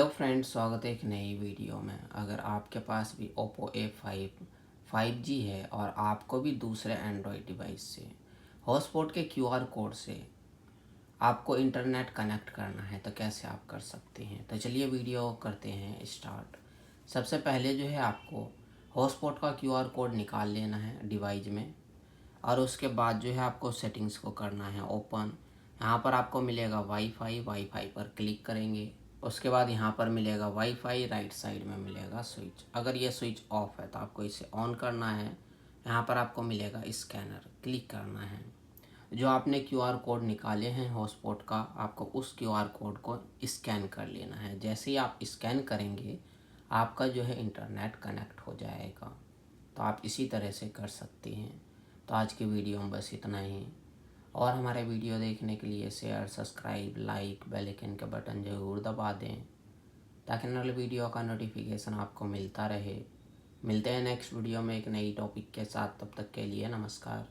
Hello friends, स्वागत है एक नई वीडियो में। अगर आपके पास भी Oppo A5 5G है और आपको भी दूसरे एंड्रॉयड डिवाइस से हॉटस्पॉट के QR कोड से आपको इंटरनेट कनेक्ट करना है तो कैसे आप कर सकते हैं। तो चलिए वीडियो करते हैं स्टार्ट। सबसे पहले जो है आपको हॉटस्पॉट का QR कोड निकाल लेना है डिवाइस में, और उसके बाद जो है आपको सेटिंग्स को करना है ओपन। यहाँ पर आपको मिलेगा वाईफाई पर क्लिक करेंगे। उसके बाद यहाँ पर मिलेगा वाईफाई, राइट साइड में मिलेगा स्विच। अगर ये स्विच ऑफ है तो आपको इसे ऑन करना है। यहाँ पर आपको मिलेगा स्कैनर, क्लिक करना है। जो आपने QR कोड निकाले हैं हॉटस्पॉट का, आपको उस QR कोड को स्कैन कर लेना है। जैसे ही आप स्कैन करेंगे आपका जो है इंटरनेट कनेक्ट हो जाएगा। तो आप इसी तरह से कर सकते हैं। तो आज की वीडियो में बस इतना ही, और हमारे वीडियो देखने के लिए share, subscribe, like, bell icon के बटन ज़रूर दबा दें ताकि नई वीडियो का नोटिफिकेशन आपको मिलता रहे। मिलते हैं नेक्स्ट वीडियो में एक नई टॉपिक के साथ। तब तक के लिए नमस्कार।